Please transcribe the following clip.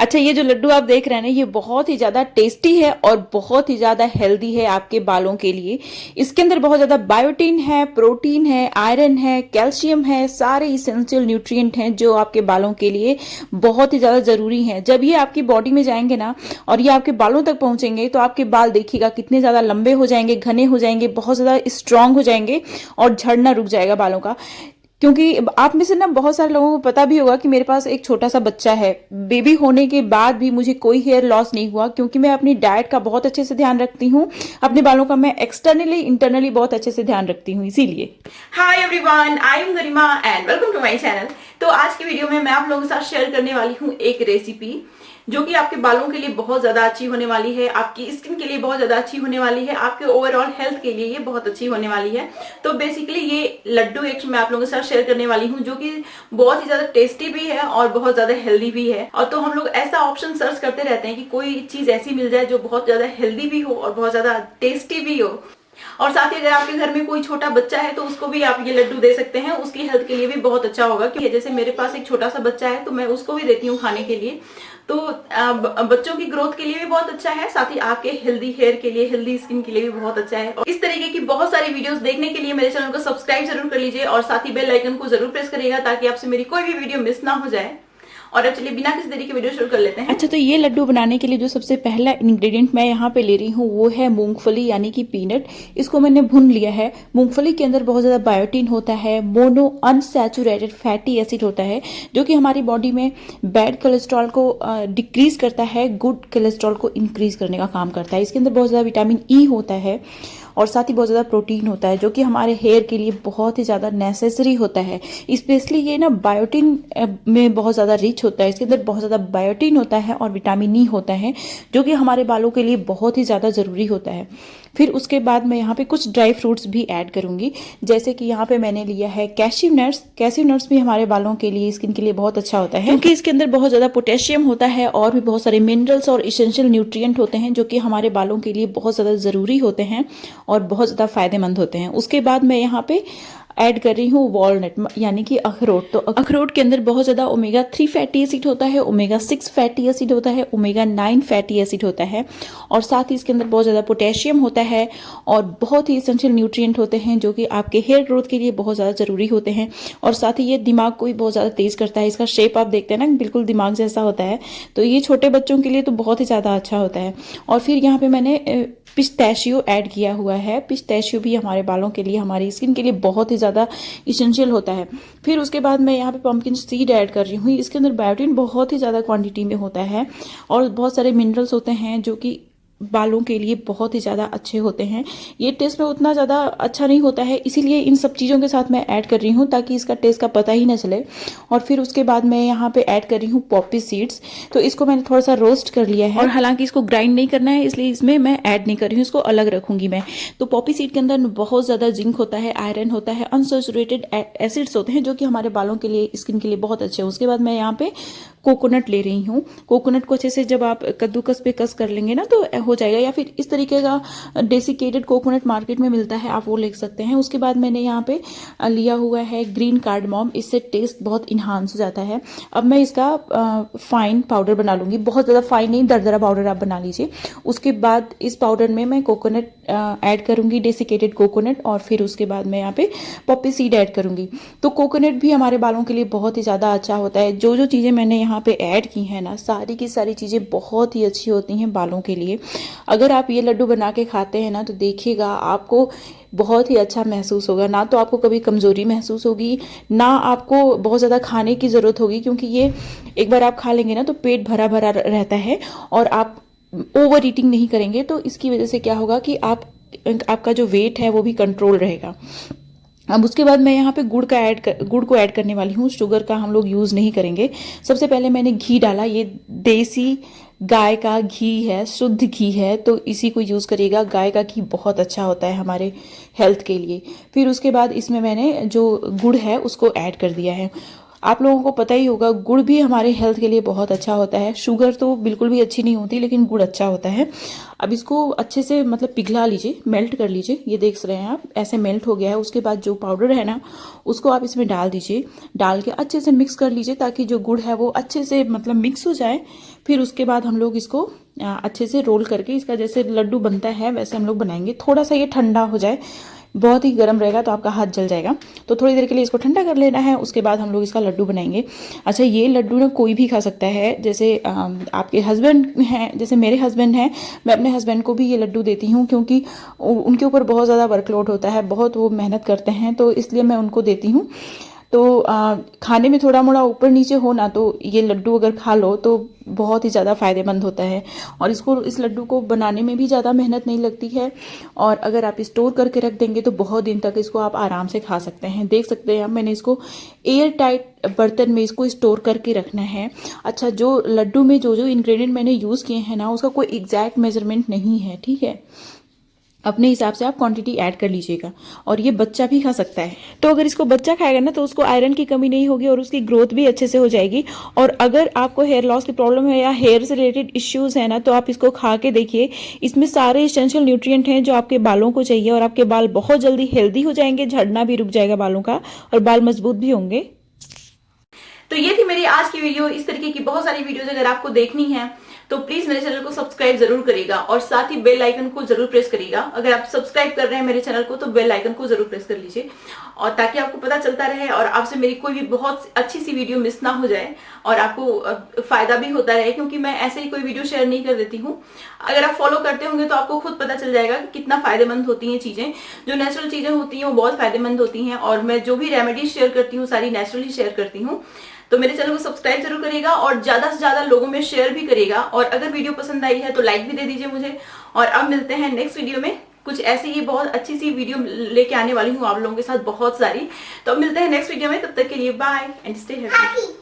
अच्छा, ये जो लड्डू आप देख रहे हैं ना, ये बहुत ही ज़्यादा टेस्टी है और बहुत ही ज़्यादा हेल्दी है आपके बालों के लिए। इसके अंदर बहुत ज़्यादा बायोटीन है, प्रोटीन है, आयरन है, कैल्शियम है, सारे इसेंशियल न्यूट्रिएंट हैं जो आपके बालों के लिए बहुत ही ज़्यादा ज़रूरी हैं। जब ये आपकी बॉडी में जाएंगे ना और ये आपके बालों तक पहुंचेंगे तो आपके बाल देखिएगा कितने ज़्यादा लंबे हो जाएंगे, घने हो जाएंगे, बहुत ज़्यादा स्ट्रांग हो जाएंगे और झड़ना रुक जाएगा बालों का। क्योंकि आप में से ना बहुत सारे लोगों को पता भी होगा कि मेरे पास एक छोटा सा बच्चा है। बेबी होने के बाद भी मुझे कोई हेयर लॉस नहीं हुआ, क्योंकि मैं अपनी डाइट का बहुत अच्छे से ध्यान रखती हूँ। अपने बालों का मैं एक्सटर्नली इंटरनली बहुत अच्छे से ध्यान रखती हूँ, इसीलिए। Hi everyone, I am Garima and welcome to my channel. तो आज की वीडियो में मैं आप लोगों के साथ शेयर करने वाली हूँ एक रेसिपी जो कि आपके बालों के लिए बहुत ज्यादा अच्छी होने वाली है, आपकी स्किन के लिए बहुत ज्यादा अच्छी होने वाली है, आपके ओवरऑल हेल्थ के लिए ये बहुत अच्छी होने वाली है। तो बेसिकली ये लड्डू एक मैं आप लोगों के साथ शेयर करने वाली हूँ जो कि बहुत ही ज्यादा टेस्टी भी है और बहुत ज्यादा हेल्दी भी है। और तो हम लोग ऐसा ऑप्शन सर्च करते रहते हैं कि कोई चीज ऐसी मिल जाए जो बहुत ज्यादा हेल्दी भी हो और बहुत ज्यादा टेस्टी भी हो। और साथ ही अगर आपके घर में कोई छोटा बच्चा है तो उसको भी आप ये लड्डू दे सकते हैं, उसकी हेल्थ के लिए भी बहुत अच्छा होगा। क्योंकि जैसे मेरे पास एक छोटा सा बच्चा है तो मैं उसको भी देती हूँ खाने के लिए। तो बच्चों की ग्रोथ के लिए भी बहुत अच्छा है, साथ ही आपके हेल्दी हेयर के लिए, हेल्दी स्किन के लिए भी बहुत अच्छा है। और इस तरीके की बहुत सारी वीडियोस देखने के लिए मेरे चैनल को सब्सक्राइब जरूर कर लीजिए और साथ ही बेल आइकन को जरूर प्रेस करिएगा ताकि आपसे मेरी कोई भी वीडियो मिस ना हो जाए। और अब चलिए बिना किसी देरी के वीडियो शुरू कर लेते हैं। अच्छा, तो ये लड्डू बनाने के लिए जो सबसे पहला इंग्रेडिएंट मैं यहाँ पे ले रही हूँ वो है मूंगफली, यानी कि पीनट। इसको मैंने भून लिया है। मूंगफली के अंदर बहुत ज़्यादा बायोटीन होता है, मोनो अनसैचुरेटेड फैटी एसिड होता है जो कि हमारी बॉडी में बैड कोलेस्ट्रॉल को डिक्रीज करता है, गुड कोलेस्ट्रॉल को इंक्रीज करने का काम करता है। इसके अंदर बहुत ज़्यादा विटामिन ई होता है और साथ ही बहुत ज़्यादा प्रोटीन होता है जो कि हमारे हेयर के लिए बहुत ही ज़्यादा नेसेसरी होता है। स्पेशली ये ना बायोटीन में बहुत ज़्यादा रिच होता है। इसके अंदर बहुत ज़्यादा बायोटीन होता है और विटामिन ई होता है जो कि हमारे बालों के लिए बहुत ही ज़्यादा ज़रूरी होता है। फिर उसके बाद मैं यहाँ पे कुछ ड्राई फ्रूट्स भी ऐड करूँगी, जैसे कि यहाँ पे मैंने लिया है कैश्यू नट्स। कैश्यू नट्स भी हमारे बालों के लिए, स्किन के लिए बहुत अच्छा होता है क्योंकि इसके अंदर बहुत ज़्यादा पोटेशियम होता है और भी बहुत सारे मिनरल्स और इसेंशियल न्यूट्रिएंट होते हैं जो कि हमारे बालों के लिए बहुत ज़्यादा ज़रूरी होते हैं और बहुत ज़्यादा फायदेमंद होते हैं। उसके बाद मैं यहाँ पे ऐड कर रही हूँ वॉलनट, यानी कि अखरोट। तो अखरोट के अंदर बहुत ज़्यादा ओमेगा 3 फैटी एसिड होता है, ओमेगा 6 फैटी एसिड होता है, ओमेगा 9 फैटी एसिड होता है और साथ ही इसके अंदर बहुत ज़्यादा पोटेशियम होता है और बहुत ही एसेंशियल न्यूट्रिएंट होते हैं जो कि आपके हेयर ग्रोथ के लिए बहुत ज़्यादा ज़रूरी होते हैं। और साथ ही ये दिमाग को भी बहुत ज़्यादा तेज़ करता है। इसका शेप आप देखते हैं ना, बिल्कुल दिमाग जैसा होता है। तो ये छोटे बच्चों के लिए तो बहुत ही ज़्यादा अच्छा होता है। और फिर यहाँ पे मैंने पिस्ताशियो ऐड किया हुआ है। पिस्ताशियो भी हमारे बालों के लिए, हमारी स्किन के लिए बहुत ही ज़्यादा इसेंशियल होता है। फिर उसके बाद मैं यहाँ पे पंपकिन सीड ऐड कर रही हूँ। इसके अंदर बायोटीन बहुत ही ज़्यादा क्वांटिटी में होता है और बहुत सारे मिनरल्स होते हैं जो कि बालों के लिए बहुत ही ज़्यादा अच्छे होते हैं। ये टेस्ट में उतना ज़्यादा अच्छा नहीं होता है, इसीलिए इन सब चीज़ों के साथ मैं ऐड कर रही हूँ ताकि इसका टेस्ट का पता ही ना चले। और फिर उसके बाद मैं यहाँ पे ऐड कर रही हूँ पॉपी सीड्स। तो इसको मैंने थोड़ा सा रोस्ट कर लिया है और हालांकि इसको ग्राइंड नहीं करना है, इसलिए इसमें मैं ऐड नहीं कर रही हूँ, इसको अलग रखूंगी मैं। तो पॉपी सीड के अंदर बहुत ज़्यादा जिंक होता है, आयरन होता है, अनसैचुरेटेड एसिड्स होते हैं जो कि हमारे बालों के लिए, स्किन के लिए बहुत अच्छे हैं। उसके बाद मैं यहाँ पे कोकोनट ले रही हूँ। कोकोनट को अच्छे से जब आप कद्दूकस पे कस कर लेंगे ना तो हो जाएगा, या फिर इस तरीके का डेसिकेटेड कोकोनट मार्केट में मिलता है, आप वो ले सकते हैं। उसके बाद मैंने यहाँ पे लिया हुआ है ग्रीन कार्डमम। इससे टेस्ट बहुत इन्हांस हो जाता है। अब मैं इसका फाइन पाउडर बना लूँगी, बहुत ज़्यादा फाइन नहीं, दरदरा पाउडर आप बना लीजिए। उसके बाद इस पाउडर में मैं कोकोनट ऐड करूँगी, डेसिकेटेड कोकोनट, और फिर उसके बाद मैं यहाँ पे पॉपी सीड ऐड करूँगी। तो कोकोनट भी हमारे बालों के लिए बहुत ही ज़्यादा अच्छा होता है। जो जो चीज़ें मैंने यहाँ पे ऐड की हैं ना, सारी की सारी चीज़ें बहुत ही अच्छी होती हैं बालों के लिए। अगर आप ये लड्डू बना के खाते हैं ना तो देखिएगा आपको बहुत ही अच्छा महसूस होगा। ना तो आपको कभी कमज़ोरी महसूस होगी, ना आपको बहुत ज़्यादा खाने की ज़रूरत होगी, क्योंकि ये एक बार आप खा लेंगे ना तो पेट भरा भरा रहता है और आप ओवर ईटिंग नहीं करेंगे। तो इसकी वजह से क्या होगा कि आपका जो वेट है वो भी कंट्रोल रहेगा। अब उसके बाद मैं यहाँ पे गुड़ को ऐड करने वाली हूँ। शुगर का हम लोग यूज़ नहीं करेंगे। सबसे पहले मैंने घी डाला। ये देसी गाय का घी है, शुद्ध घी है, तो इसी को यूज़ करिएगा। गाय का घी बहुत अच्छा होता है हमारे हेल्थ के लिए। फिर उसके बाद इसमें मैंने जो गुड़ है उसको ऐड कर दिया है। आप लोगों को पता ही होगा गुड़ भी हमारे हेल्थ के लिए बहुत अच्छा होता है। शुगर तो बिल्कुल भी अच्छी नहीं होती, लेकिन गुड़ अच्छा होता है। अब इसको अच्छे से मतलब पिघला लीजिए, मेल्ट कर लीजिए। ये देख रहे हैं आप, ऐसे मेल्ट हो गया है। उसके बाद जो पाउडर है ना, उसको आप इसमें डाल दीजिए। डाल के अच्छे से मिक्स कर लीजिए ताकि जो गुड़ है वो अच्छे से मतलब मिक्स हो जाए। फिर उसके बाद हम लोग इसको अच्छे से रोल करके, इसका जैसे लड्डू बनता है वैसे हम लोग बनाएंगे। थोड़ा सा ये ठंडा हो जाए, बहुत ही गर्म रहेगा तो आपका हाथ जल जाएगा, तो थोड़ी देर के लिए इसको ठंडा कर लेना है। उसके बाद हम लोग इसका लड्डू बनाएंगे। अच्छा, ये लड्डू ना कोई भी खा सकता है। जैसे आपके हस्बैंड हैं, जैसे मेरे हस्बैंड हैं, मैं अपने हस्बैंड को भी ये लड्डू देती हूँ क्योंकि उनके ऊपर बहुत ज़्यादा वर्कलोड होता है, बहुत वो मेहनत करते हैं, तो इसलिए मैं उनको देती हूँ। तो खाने में थोड़ा मोड़ा ऊपर नीचे हो ना, तो ये लड्डू अगर खा लो तो बहुत ही ज़्यादा फ़ायदेमंद होता है। और इस लड्डू को बनाने में भी ज़्यादा मेहनत नहीं लगती है। और अगर आप स्टोर करके रख देंगे तो बहुत दिन तक इसको आप आराम से खा सकते हैं। देख सकते हैं आप, मैंने इसको एयर टाइट बर्तन में इसको स्टोर करके रखना है। अच्छा, जो लड्डू में जो जो इंग्रेडिएंट मैंने यूज़ किए हैं ना, उसका कोई एग्जैक्ट मेजरमेंट नहीं है, ठीक है। अपने हिसाब से आप क्वांटिटी ऐड कर लीजिएगा। और ये बच्चा भी खा सकता है, तो अगर इसको बच्चा खाएगा ना तो उसको आयरन की कमी नहीं होगी और उसकी ग्रोथ भी अच्छे से हो जाएगी। और अगर आपको हेयर लॉस की प्रॉब्लम है या हेयर से रिलेटेड इश्यूज है ना, तो आप इसको खा के देखिए। इसमें सारे एसेंशियल न्यूट्रिएंट हैं जो आपके बालों को चाहिए और आपके बाल बहुत जल्दी हेल्दी हो जाएंगे, झड़ना भी रुक जाएगा बालों का और बाल मजबूत भी होंगे। तो ये थी मेरी आज की वीडियो। इस तरीके की बहुत सारी वीडियोज अगर आपको देखनी है तो प्लीज मेरे चैनल को सब्सक्राइब जरूर करिएगा और साथ ही बेल आइकन को जरूर प्रेस करिएगा। अगर आप सब्सक्राइब कर रहे हैं मेरे चैनल को तो बेल आइकन को जरूर प्रेस कर लीजिए, और ताकि आपको पता चलता रहे और आपसे मेरी कोई भी बहुत अच्छी सी वीडियो मिस ना हो जाए और आपको फायदा भी होता रहे, क्योंकि मैं ऐसे ही कोई वीडियो शेयर नहीं कर देती हूँ। अगर आप फॉलो करते होंगे तो आपको खुद पता चल जाएगा कि कितना फायदेमंद होती हैं चीजें। जो नेचुरल चीजें होती हैं वो बहुत फायदेमंद होती हैं, और मैं जो भी रेमेडीज शेयर करती हूँ सारी नेचुरली शेयर करती हूँ। तो मेरे चैनल को सब्सक्राइब जरूर करिएगा और ज्यादा से ज्यादा लोगों में शेयर भी करिएगा। और अगर वीडियो पसंद आई है तो लाइक भी दे दीजिए मुझे। और अब मिलते हैं नेक्स्ट वीडियो में, कुछ ऐसी ही बहुत अच्छी सी वीडियो लेके आने वाली हूँ आप लोगों के साथ बहुत सारी। तो अब मिलते हैं नेक्स्ट वीडियो में, तब तक के लिए बाय एंड स्टे हैप्पी।